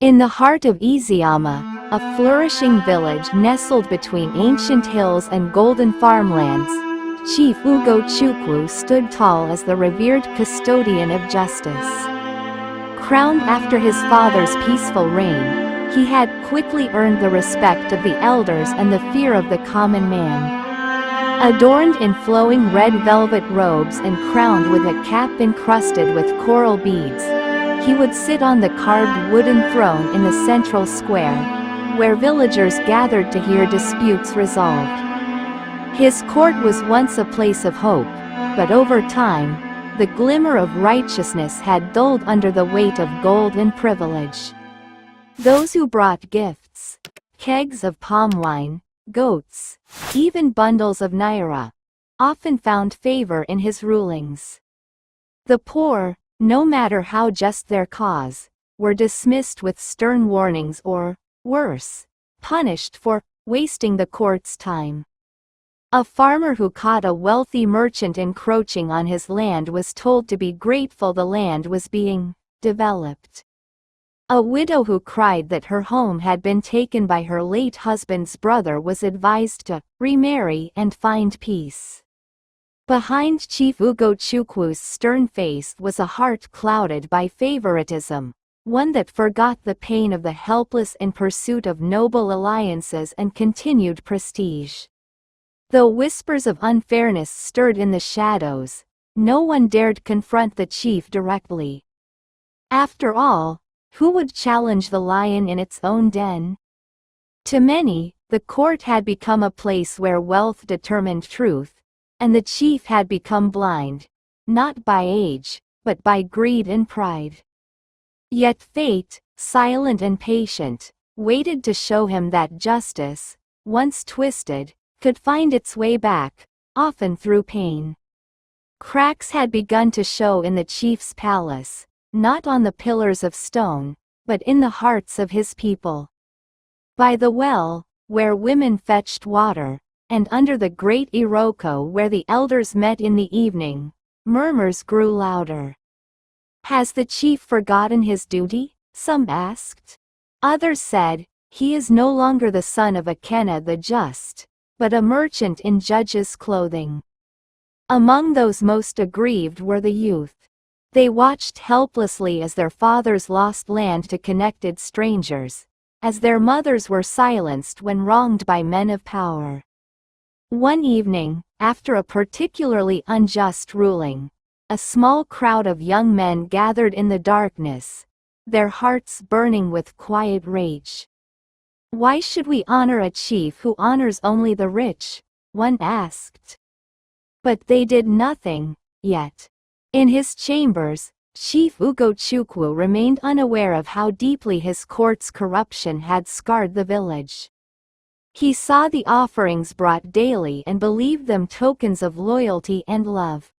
In the heart of Eziama, a flourishing village nestled between ancient hills and golden farmlands, Chief Ugochukwu stood tall as the revered custodian of justice. Crowned after his father's peaceful reign, he had quickly earned the respect of the elders and the fear of the common man. Adorned in flowing red velvet robes and crowned with a cap encrusted with coral beads, he would sit on the carved wooden throne in the central square, where villagers gathered to hear disputes resolved. His court was once a place of hope, but over time, the glimmer of righteousness had dulled under the weight of gold and privilege. Those who brought gifts, kegs of palm wine, goats, even bundles of naira, often found favor in his rulings. The poor, no matter how just their cause, were dismissed with stern warnings or, worse, punished for wasting the court's time. A farmer who caught a wealthy merchant encroaching on his land was told to be grateful the land was being developed. A widow who cried that her home had been taken by her late husband's brother was advised to remarry and find peace. Behind Chief Ugochukwu's stern face was a heart clouded by favoritism, one that forgot the pain of the helpless in pursuit of noble alliances and continued prestige. Though whispers of unfairness stirred in the shadows, no one dared confront the chief directly. After all, who would challenge the lion in its own den? To many, the court had become a place where wealth determined truth, and the chief had become blind, not by age, but by greed and pride. Yet fate, silent and patient, waited to show him that justice, once twisted, could find its way back, often through pain. Cracks had begun to show in the chief's palace, not on the pillars of stone, but in the hearts of his people. By the well, where women fetched water, and under the great iroko where the elders met in the evening, murmurs grew louder. Has the chief forgotten his duty? Some asked. Others said, he is no longer the son of Ikenna the Just, but a merchant in judge's clothing. Among those most aggrieved were the youth. They watched helplessly as their fathers lost land to connected strangers, as their mothers were silenced when wronged by men of power. One evening, after a particularly unjust ruling, a small crowd of young men gathered in the darkness, their hearts burning with quiet rage. Why should we honor a chief who honors only the rich? One asked. But they did nothing, yet. In his chambers, Chief Ugochukwu remained unaware of how deeply his court's corruption had scarred the village. He saw the offerings brought daily and believed them tokens of loyalty and love.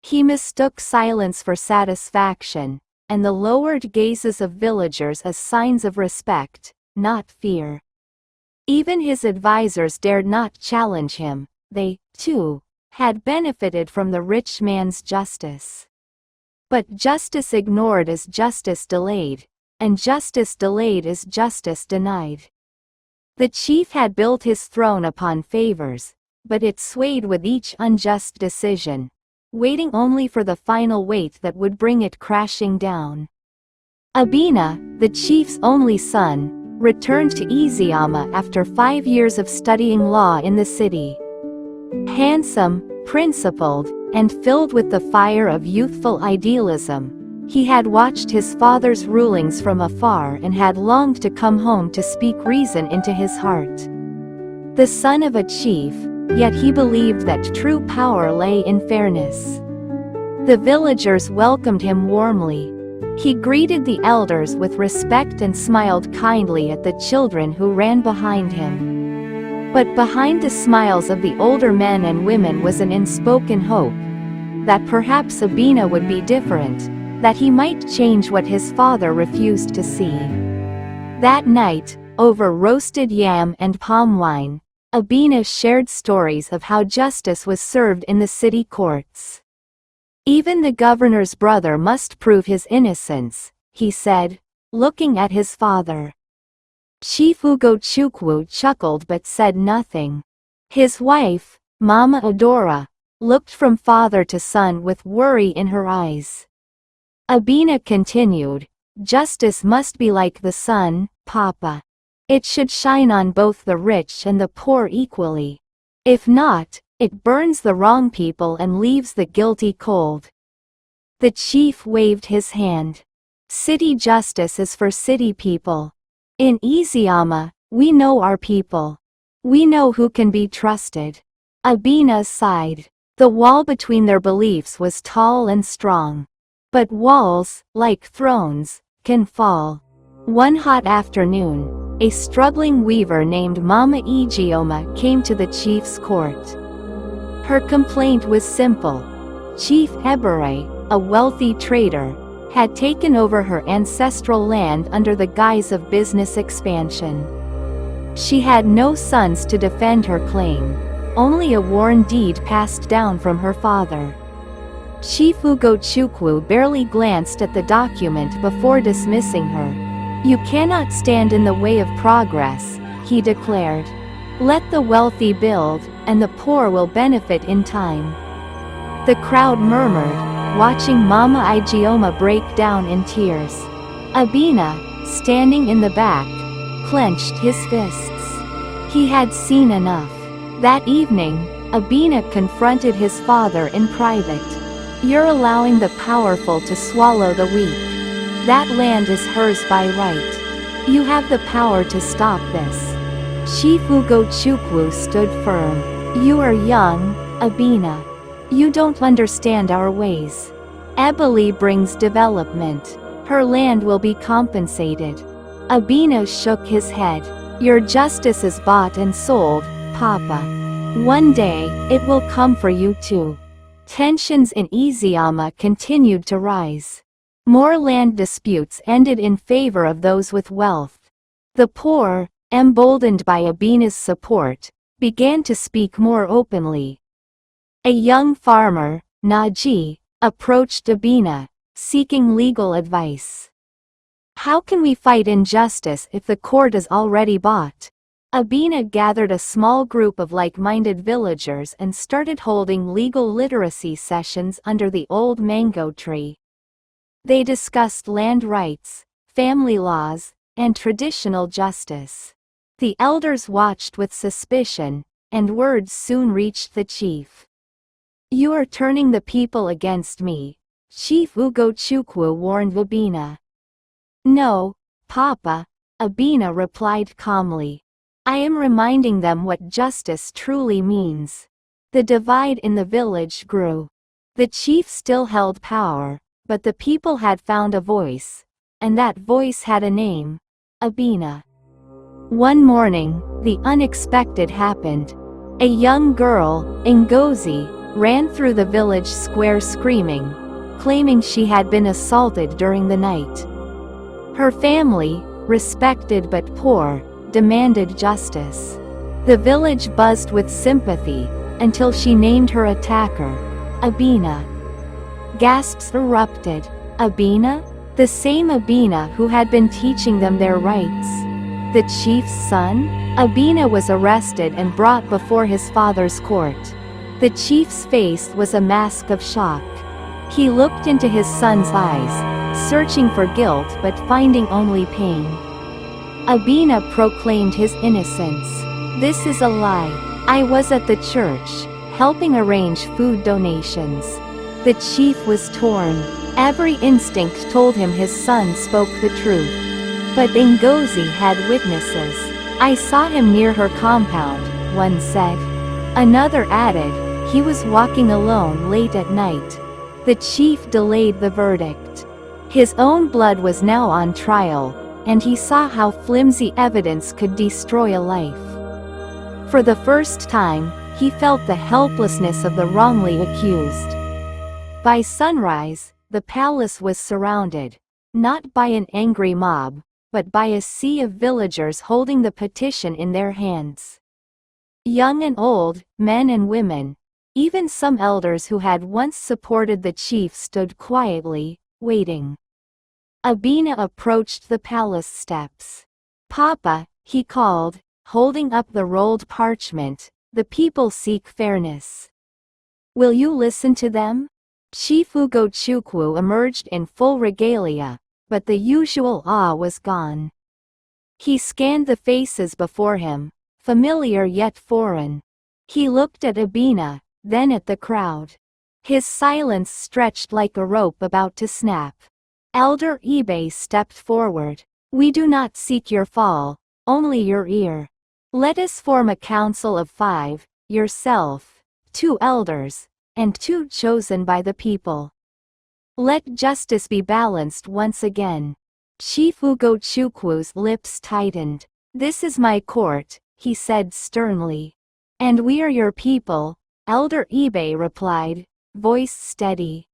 He mistook silence for satisfaction, and the lowered gazes of villagers as signs of respect, not fear. Even his advisors dared not challenge him. They, too, had benefited from the rich man's justice. But justice ignored is justice delayed, and justice delayed is justice denied. The chief had built his throne upon favors, but it swayed with each unjust decision, waiting only for the final weight that would bring it crashing down. Obinna, the chief's only son, returned to Eziama after 5 years of studying law in the city. Handsome, principled, and filled with the fire of youthful idealism, he had watched his father's rulings from afar and had longed to come home to speak reason into his heart. The son of a chief, yet he believed that true power lay in fairness. The villagers welcomed him warmly. He greeted the elders with respect and smiled kindly at the children who ran behind him. But behind the smiles of the older men and women was an unspoken hope that perhaps Obinna would be different, that he might change what his father refused to see. That night, over roasted yam and palm wine, Obinna shared stories of how justice was served in the city courts. Even the governor's brother must prove his innocence, he said. looking at his father. Chief Ugochukwu chuckled but said nothing. His wife, Mama Adora, looked from father to son with worry in her eyes. Obinna continued, "Justice must be like the sun, Papa. It should shine on both the rich and the poor equally. If not, it burns the wrong people and leaves the guilty cold." The chief waved his hand. "City justice is for city people. In Eziama, we know our people. We know who can be trusted." Obinna sighed. The wall between their beliefs was tall and strong. But walls, like thrones, can fall. One hot afternoon, a struggling weaver named Mama Eziama came to the chief's court. Her complaint was simple. Chief Ebere, a wealthy trader, had taken over her ancestral land under the guise of business expansion. She had no sons to defend her claim, only a worn deed passed down from her father. Chief Ugochukwu barely glanced at the document before dismissing her. "You cannot stand in the way of progress," he declared. "Let the wealthy build, and the poor will benefit in time." The crowd murmured, watching Mama Eziama break down in tears. Obinna, standing in the back, clenched his fists. He had seen enough. That evening, Obinna confronted his father in private. "You're allowing the powerful to swallow the weak. That land is hers by right. You have the power to stop this." Chief Ugochukwu stood firm. "You are young, Obinna. You don't understand our ways. Ebele brings development. Her land will be compensated." Obinna shook his head. "Your justice is bought and sold, Papa. One day, it will come for you too." Tensions in Eziama continued to rise. More land disputes ended in favor of those with wealth. The poor, emboldened by Obinna's support, began to speak more openly. A young farmer, Naji, approached Obinna, seeking legal advice. "How can we fight injustice if the court is already bought?" Obinna gathered a small group of like-minded villagers and started holding legal literacy sessions under the old mango tree. They discussed land rights, family laws, and traditional justice. The elders watched with suspicion, and words soon reached the chief. "You are turning the people against me," Chief Ugochukwu warned Obinna. "No, Papa," Obinna replied calmly. "I am reminding them what justice truly means." The divide in the village grew. The chief still held power, but the people had found a voice, and that voice had a name: Obinna. One morning, the unexpected happened. A young girl, Ngozi, ran through the village square screaming, claiming she had been assaulted during the night. Her family, respected but poor, demanded justice. The village buzzed with sympathy, until she named her attacker, Obinna. Gasps erupted. Obinna? The same Obinna who had been teaching them their rights. The chief's son? Obinna was arrested and brought before his father's court. The chief's face was a mask of shock. He looked into his son's eyes, searching for guilt but finding only pain. Obinna proclaimed his innocence. "This is a lie. I was at the church, helping arrange food donations." The chief was torn. Every instinct told him his son spoke the truth. But Ngozi had witnesses. "I saw him near her compound," one said. Another added, "He was walking alone late at night." The chief delayed the verdict. His own blood was now on trial, and he saw how flimsy evidence could destroy a life. For the first time, he felt the helplessness of the wrongly accused. By sunrise, the palace was surrounded, not by an angry mob, but by a sea of villagers holding the petition in their hands. Young and old, men and women, even some elders who had once supported the chief stood quietly, waiting. Obinna approached the palace steps. "Papa," he called, holding up the rolled parchment, "the people seek fairness. Will you listen to them?" Chief Ugochukwu emerged in full regalia, but the usual awe was gone. He scanned the faces before him, familiar yet foreign. He looked at Obinna, then at the crowd. His silence stretched like a rope about to snap. Elder Ibe stepped forward. "We do not seek your fall, only your ear. Let us form a council of 5, yourself, 2 elders, and 2 chosen by the people. Let justice be balanced once again." Chief Ugochukwu's lips tightened. "This is my court," he said sternly. "And we are your people," Elder Ibe replied, voice steady.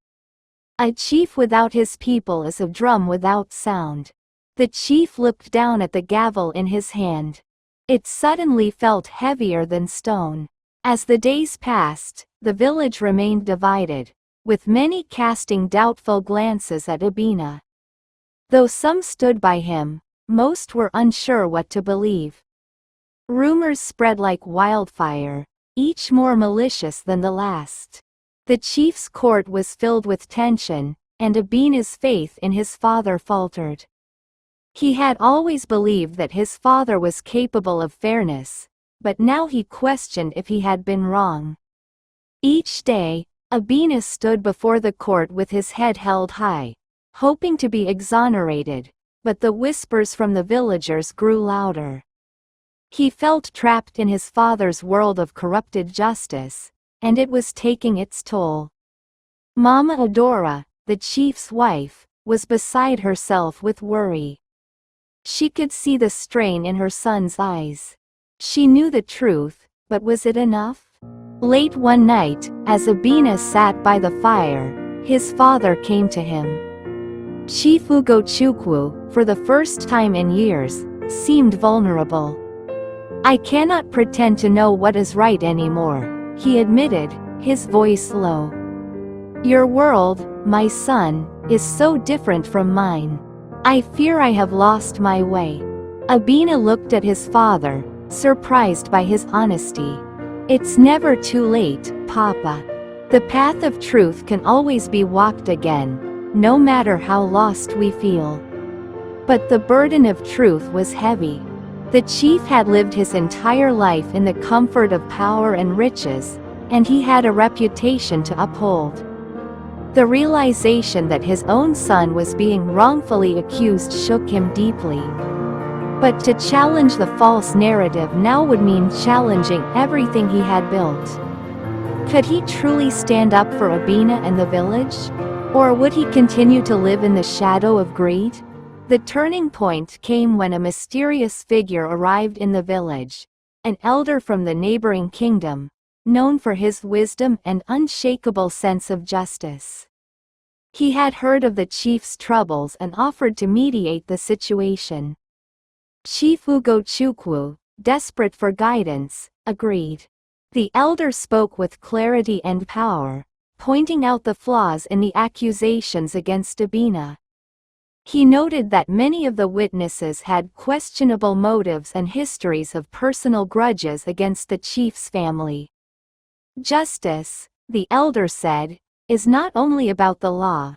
"A chief without his people is a drum without sound." The chief looked down at the gavel in his hand. It suddenly felt heavier than stone. As the days passed, the village remained divided, with many casting doubtful glances at Obinna. Though some stood by him, most were unsure what to believe. Rumors spread like wildfire, each more malicious than the last. The chief's court was filled with tension, and Obinna's faith in his father faltered. He had always believed that his father was capable of fairness, but now he questioned if he had been wrong. Each day, Obinna stood before the court with his head held high, hoping to be exonerated, but the whispers from the villagers grew louder. He felt trapped in his father's world of corrupted justice, and it was taking its toll. Mama Adora, the chief's wife, was beside herself with worry. She could see the strain in her son's eyes. She knew the truth, but was it enough? Late one night, as Obinna sat by the fire, his father came to him. Chief Ugochukwu, for the first time in years, seemed vulnerable. "I cannot pretend to know what is right anymore," he admitted, his voice low. "Your world, my son, is so different from mine. I fear I have lost my way." Obinna looked at his father, surprised by his honesty. "It's never too late, Papa. The path of truth can always be walked again, no matter how lost we feel." But the burden of truth was heavy. The chief had lived his entire life in the comfort of power and riches, and he had a reputation to uphold. The realization that his own son was being wrongfully accused shook him deeply. But to challenge the false narrative now would mean challenging everything he had built. Could he truly stand up for Obinna and the village? Or would he continue to live in the shadow of greed? The turning point came when a mysterious figure arrived in the village, an elder from the neighboring kingdom, known for his wisdom and unshakable sense of justice. He had heard of the chief's troubles and offered to mediate the situation. Chief Ugochukwu, desperate for guidance, agreed. The elder spoke with clarity and power, pointing out the flaws in the accusations against Obinna. He noted that many of the witnesses had questionable motives and histories of personal grudges against the chief's family. "Justice," the elder said, "is not only about the law.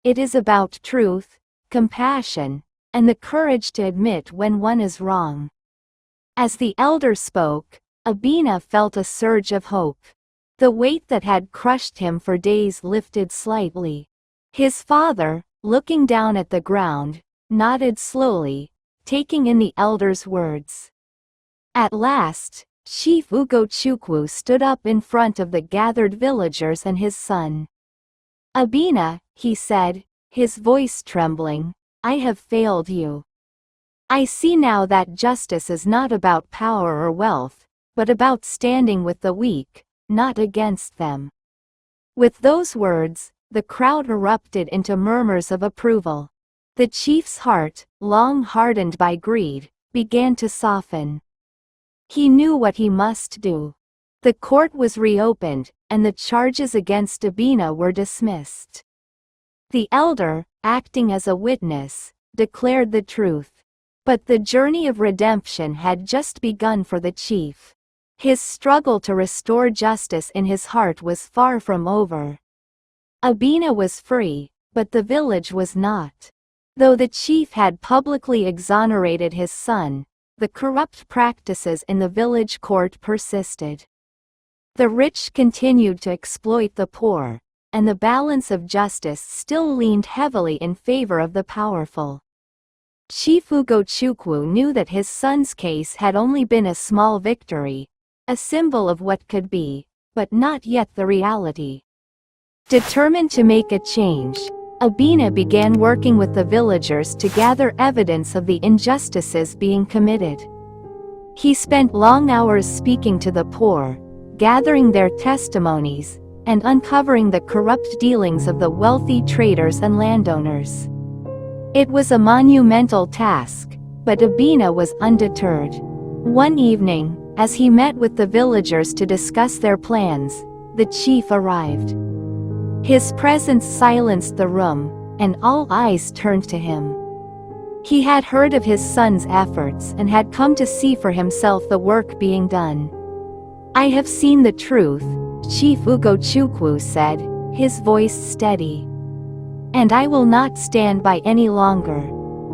It is about truth, compassion, and the courage to admit when one is wrong." As the elder spoke, Obinna felt a surge of hope. The weight that had crushed him for days lifted slightly. His father, looking down at the ground, nodded slowly, taking in the elder's words. At last, Chief Ugochukwu stood up in front of the gathered villagers and his son. "Obinna," he said, his voice trembling, "I have failed you. I see now that justice is not about power or wealth, but about standing with the weak, not against them." With those words, the crowd erupted into murmurs of approval. The chief's heart, long hardened by greed, began to soften. He knew what he must do. The court was reopened, and the charges against Obinna were dismissed. The elder, acting as a witness, declared the truth. But the journey of redemption had just begun for the chief. His struggle to restore justice in his heart was far from over. Obinna was free, but the village was not. Though the chief had publicly exonerated his son, the corrupt practices in the village court persisted. The rich continued to exploit the poor, and the balance of justice still leaned heavily in favor of the powerful. Chief Ugochukwu knew that his son's case had only been a small victory, a symbol of what could be, but not yet the reality. Determined to make a change, Obinna began working with the villagers to gather evidence of the injustices being committed. He spent long hours speaking to the poor, gathering their testimonies, and uncovering the corrupt dealings of the wealthy traders and landowners. It was a monumental task, but Obinna was undeterred. One evening, as he met with the villagers to discuss their plans, the chief arrived. His presence silenced the room, and all eyes turned to him. He had heard of his son's efforts and had come to see for himself the work being done. "I have seen the truth," Chief Ugochukwu said, his voice steady. "And I will not stand by any longer.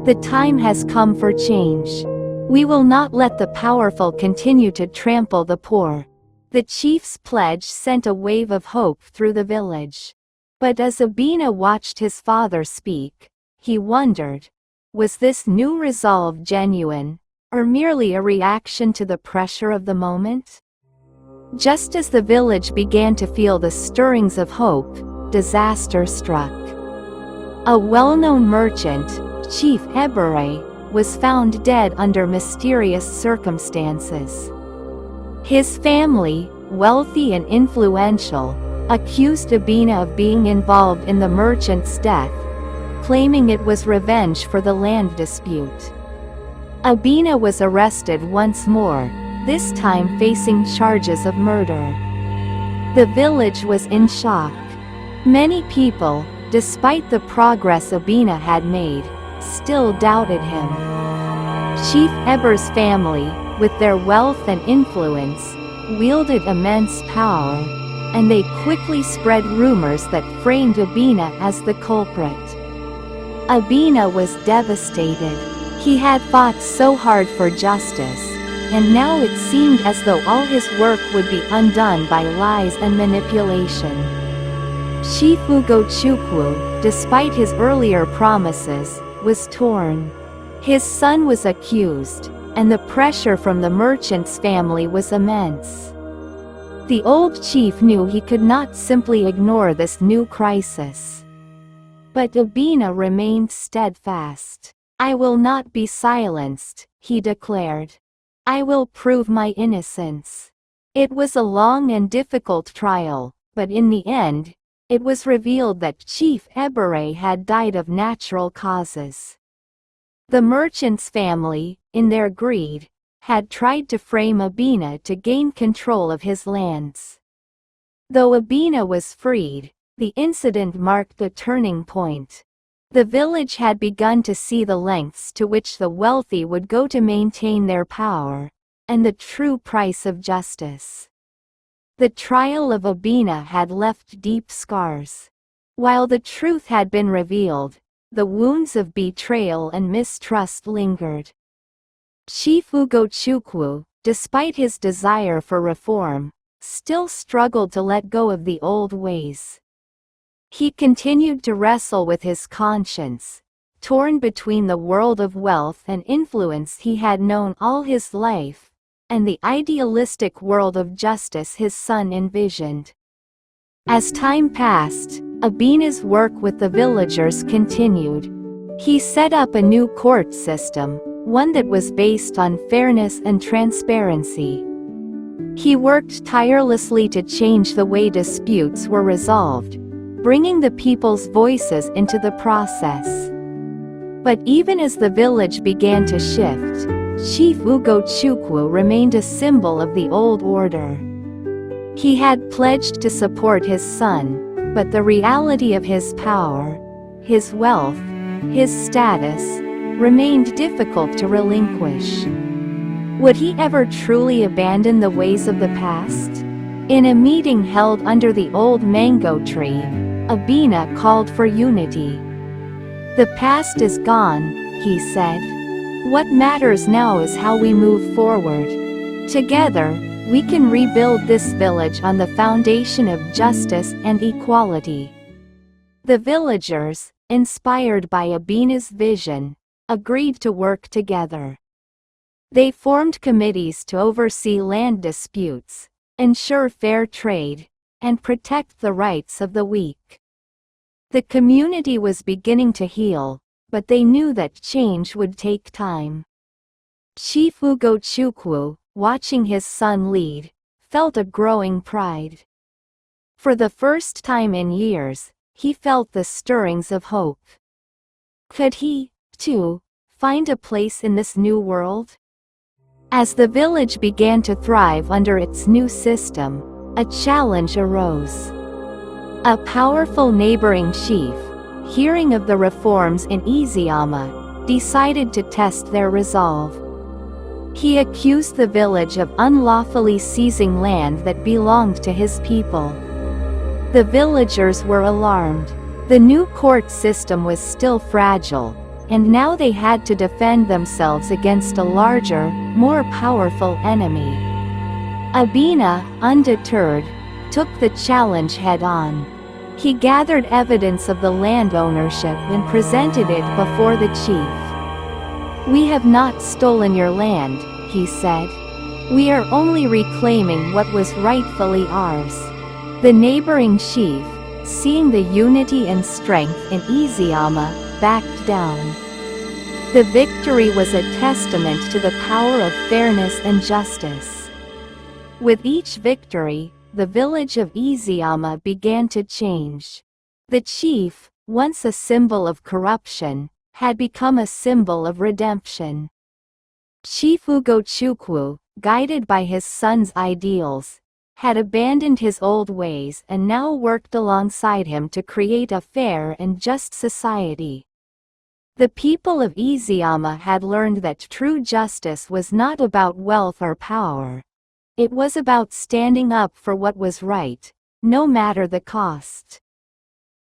The time has come for change. We will not let the powerful continue to trample the poor." The chief's pledge sent a wave of hope through the village. But as Obinna watched his father speak, he wondered, was this new resolve genuine, or merely a reaction to the pressure of the moment? Just as the village began to feel the stirrings of hope, disaster struck. A well-known merchant, Chief Ebere, was found dead under mysterious circumstances. His family, wealthy and influential, accused Obinna of being involved in the merchant's death, claiming it was revenge for the land dispute. Obinna was arrested once more, this time facing charges of murder. The village was in shock. Many people, despite the progress Obinna had made, still doubted him. Chief Eber's family, with their wealth and influence, wielded immense power, and they quickly spread rumors that framed Obinna as the culprit. Obinna was devastated. He had fought so hard for justice, and now it seemed as though all his work would be undone by lies and manipulation. Chief Ugochukwu, despite his earlier promises, was torn. His son was accused, and the pressure from the merchant's family was immense. The old chief knew he could not simply ignore this new crisis. But Obinna remained steadfast. "I will not be silenced," he declared. "I will prove my innocence." It was a long and difficult trial, but in the end, it was revealed that Chief Ebere had died of natural causes. The merchant's family, in their greed, had tried to frame Obinna to gain control of his lands. Though Obinna was freed, the incident marked a turning point. The village had begun to see the lengths to which the wealthy would go to maintain their power, and the true price of justice. The trial of Obinna had left deep scars. While the truth had been revealed, the wounds of betrayal and mistrust lingered. Chief Ugochukwu, despite his desire for reform, still struggled to let go of the old ways. He continued to wrestle with his conscience, torn between the world of wealth and influence he had known all his life, and the idealistic world of justice his son envisioned. As time passed, Obinna's work with the villagers continued. He set up a new court system, one that was based on fairness and transparency. He worked tirelessly to change the way disputes were resolved, bringing the people's voices into the process. But even as the village began to shift, Chief Ugochukwu remained a symbol of the old order. He had pledged to support his son, but the reality of his power, his wealth, his status, remained difficult to relinquish. Would he ever truly abandon the ways of the past? In a meeting held under the old mango tree, Obinna called for unity. "The past is gone," he said. "What matters now is how we move forward. Together, we can rebuild this village on the foundation of justice and equality." The villagers, inspired by Obinna's vision, agreed to work together. They formed committees to oversee land disputes, ensure fair trade, and protect the rights of the weak. The community was beginning to heal, but they knew that change would take time. Chief Ugochukwu, watching his son lead, felt a growing pride. For the first time in years, he felt the stirrings of hope. Could he, too, find a place in this new world? As the village began to thrive under its new system, a challenge arose. A powerful neighboring chief, hearing of the reforms in Eziama, decided to test their resolve. He accused the village of unlawfully seizing land that belonged to his people. The villagers were alarmed. The new court system was still fragile, and now they had to defend themselves against a larger, more powerful enemy. Obinna, undeterred, took the challenge head-on. He gathered evidence of the land ownership and presented it before the chief. "We have not stolen your land," he said. "We are only reclaiming what was rightfully ours." The neighboring chief, seeing the unity and strength in Eziama, backed down. The victory was a testament to the power of fairness and justice. With each victory, the village of Eziama began to change. The chief, once a symbol of corruption, had become a symbol of redemption. Chief Ugochukwu, guided by his son's ideals, had abandoned his old ways and now worked alongside him to create a fair and just society. The people of Eziama had learned that true justice was not about wealth or power. It was about standing up for what was right, no matter the cost.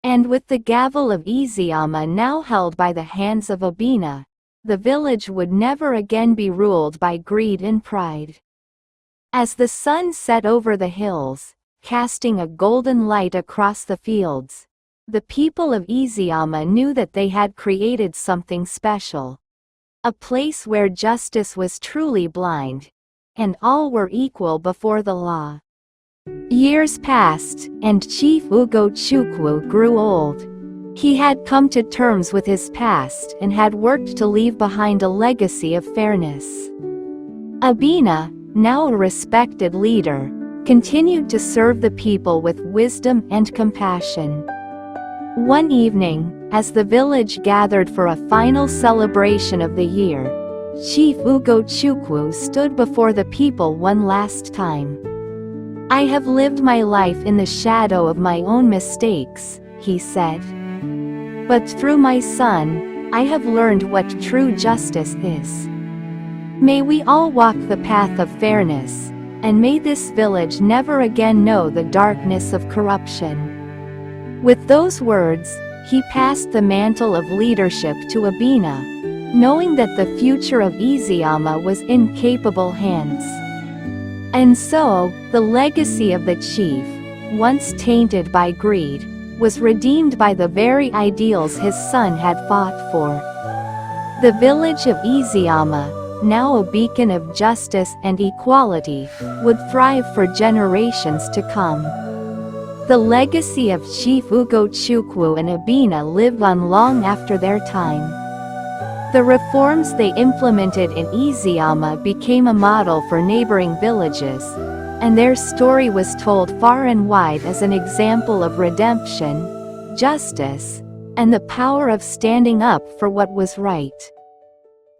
And with the gavel of Eziama now held by the hands of Obinna, the village would never again be ruled by greed and pride. As the sun set over the hills, casting a golden light across the fields, the people of Eziama knew that they had created something special. A place where justice was truly blind, and all were equal before the law. Years passed, and Chief Ugochukwu grew old. He had come to terms with his past and had worked to leave behind a legacy of fairness. Obinna, now a respected leader, continued to serve the people with wisdom and compassion. One evening, as the village gathered for a final celebration of the year, Chief Ugochukwu stood before the people one last time. "I have lived my life in the shadow of my own mistakes," he said. "But through my son, I have learned what true justice is. May we all walk the path of fairness, and may this village never again know the darkness of corruption." With those words, he passed the mantle of leadership to Obinna, knowing that the future of Eziama was in capable hands. And so, the legacy of the chief, once tainted by greed, was redeemed by the very ideals his son had fought for. The village of Eziama, now a beacon of justice and equality, would thrive for generations to come. The legacy of Chief Ugochukwu and Obinna lived on long after their time. The reforms they implemented in Eziama became a model for neighboring villages, and their story was told far and wide as an example of redemption, justice, and the power of standing up for what was right.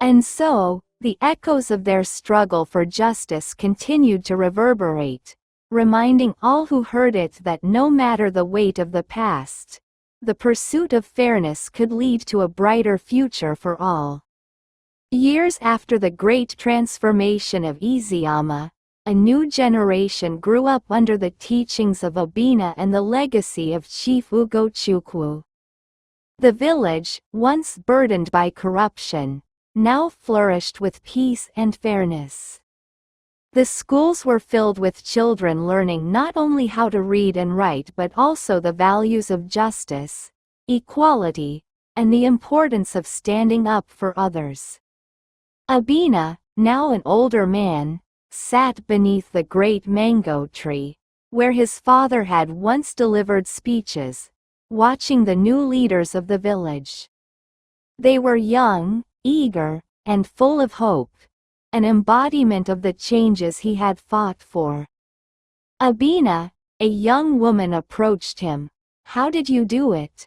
And so, the echoes of their struggle for justice continued to reverberate, reminding all who heard it that no matter the weight of the past, the pursuit of fairness could lead to a brighter future for all. Years after the great transformation of Eziama, a new generation grew up under the teachings of Obinna and the legacy of Chief Ugochukwu. The village, once burdened by corruption, now flourished with peace and fairness. The schools were filled with children learning not only how to read and write but also the values of justice, equality, and the importance of standing up for others. Obinna, now an older man, sat beneath the great mango tree, where his father had once delivered speeches, watching the new leaders of the village. They were young, eager, and full of hope, an embodiment of the changes he had fought for. Obinna, a young woman, approached him. "How did you do it?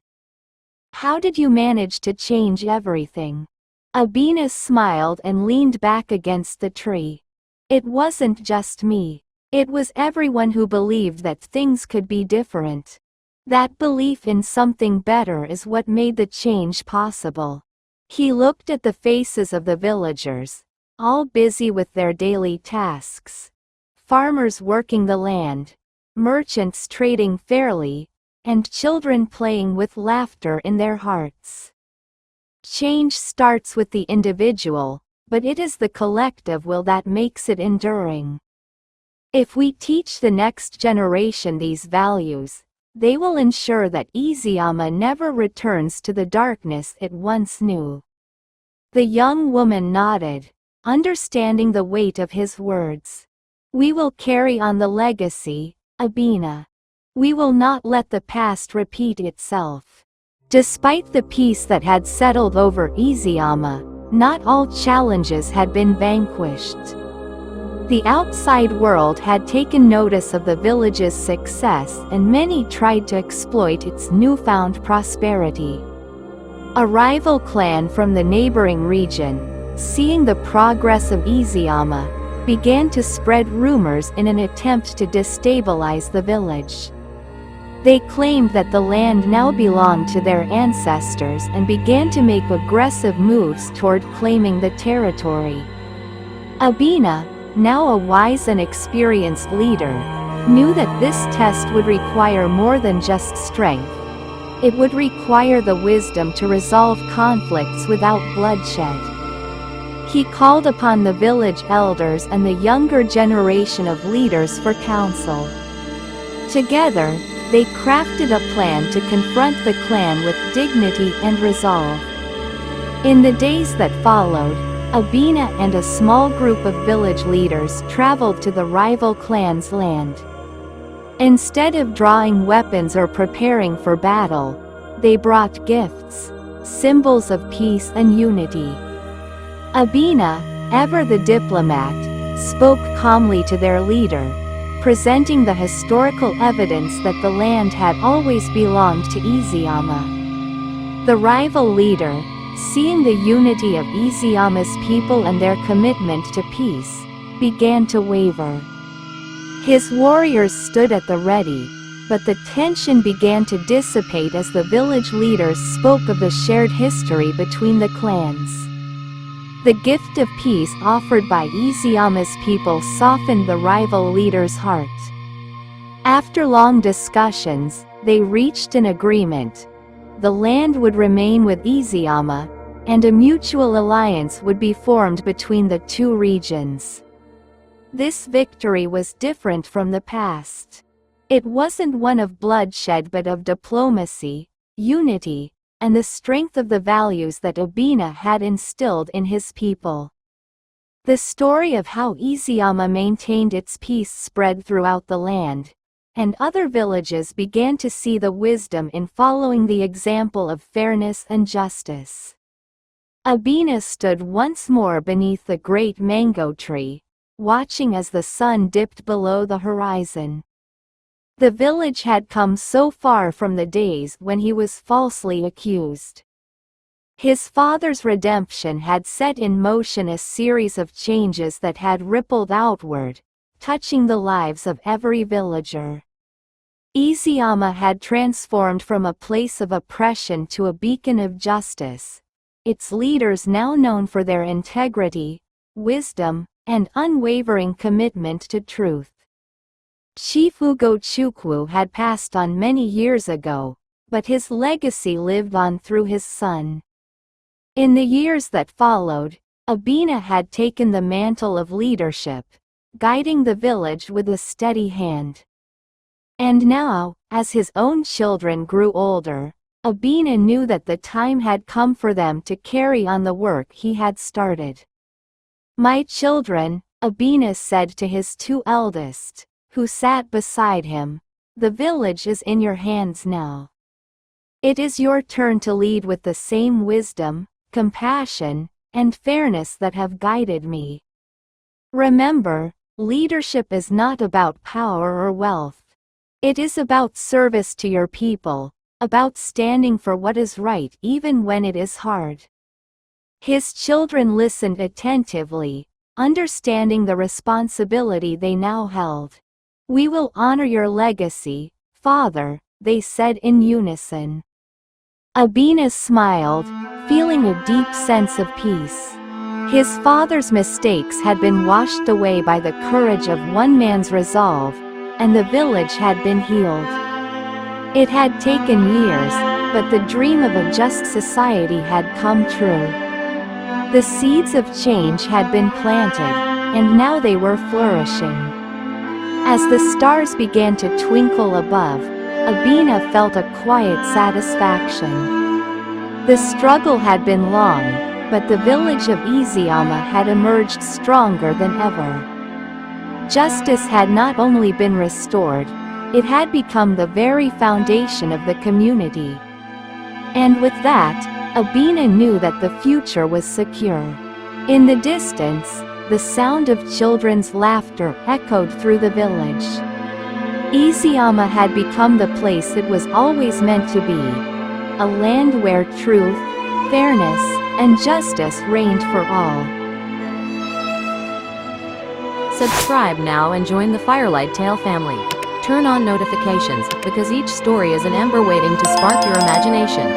How did you manage to change everything?" Obinna smiled and leaned back against the tree. "It wasn't just me. It was everyone who believed that things could be different. That belief in something better is what made the change possible." He looked at the faces of the villagers, all busy with their daily tasks. Farmers working the land, merchants trading fairly, and children playing with laughter in their hearts. Change starts with the individual, but it is the collective will that makes it enduring. If we teach the next generation these values, they will ensure that Eziama never returns to the darkness it once knew. The young woman nodded, understanding the weight of his words. "We will carry on the legacy, Obinna. We will not let the past repeat itself." Despite the peace that had settled over Eziama, not all challenges had been vanquished. The outside world had taken notice of the village's success and many tried to exploit its newfound prosperity. A rival clan from the neighboring region, seeing the progress of Eziama, began to spread rumors in an attempt to destabilize the village. They claimed that the land now belonged to their ancestors and began to make aggressive moves toward claiming the territory. Obinna, now a wise and experienced leader, knew that this test would require more than just strength. It would require the wisdom to resolve conflicts without bloodshed. He called upon the village elders and the younger generation of leaders for counsel. Together, they crafted a plan to confront the clan with dignity and resolve. In the days that followed, Obinna and a small group of village leaders traveled to the rival clan's land. Instead of drawing weapons or preparing for battle, they brought gifts, symbols of peace and unity. Obinna, ever the diplomat, spoke calmly to their leader, presenting the historical evidence that the land had always belonged to Eziama. The rival leader, seeing the unity of Eziama's people and their commitment to peace, began to waver. His warriors stood at the ready, but the tension began to dissipate as the village leaders spoke of the shared history between the clans. The gift of peace offered by Eziama's people softened the rival leader's heart. After long discussions, they reached an agreement. The land would remain with Eziama, and a mutual alliance would be formed between the two regions. This victory was different from the past. It wasn't one of bloodshed but of diplomacy, unity, and the strength of the values that Obinna had instilled in his people. The story of how Eziama maintained its peace spread throughout the land, and other villages began to see the wisdom in following the example of fairness and justice. Obinna stood once more beneath the great mango tree, watching as the sun dipped below the horizon. The village had come so far from the days when he was falsely accused. His father's redemption had set in motion a series of changes that had rippled outward, touching the lives of every villager. Eziama had transformed from a place of oppression to a beacon of justice, its leaders now known for their integrity, wisdom, and unwavering commitment to truth. Chief Ugochukwu had passed on many years ago, but his legacy lived on through his son. In the years that followed, Obinna had taken the mantle of leadership, guiding the village with a steady hand. And now, as his own children grew older, Obinna knew that the time had come for them to carry on the work he had started. "My children," Obinna said to his two eldest, who sat beside him, "the village is in your hands now. It is your turn to lead with the same wisdom, compassion, and fairness that have guided me. Remember, leadership is not about power or wealth. It is about service to your people, about standing for what is right even when it is hard." His children listened attentively, understanding the responsibility they now held. "We will honor your legacy, Father," they said in unison. Obinna smiled, feeling a deep sense of peace. His father's mistakes had been washed away by the courage of one man's resolve, and the village had been healed. It had taken years, but the dream of a just society had come true. The seeds of change had been planted, and now they were flourishing. As the stars began to twinkle above, Obinna felt a quiet satisfaction. The struggle had been long, but the village of Eziama had emerged stronger than ever. Justice had not only been restored, it had become the very foundation of the community. And with that, Obinna knew that the future was secure. In the distance, the sound of children's laughter echoed through the village. Eziama had become the place it was always meant to be, a land where truth, fairness, and justice reigned for all. Subscribe now and join the Firelight Tale family. Turn on notifications, because each story is an ember waiting to spark your imagination.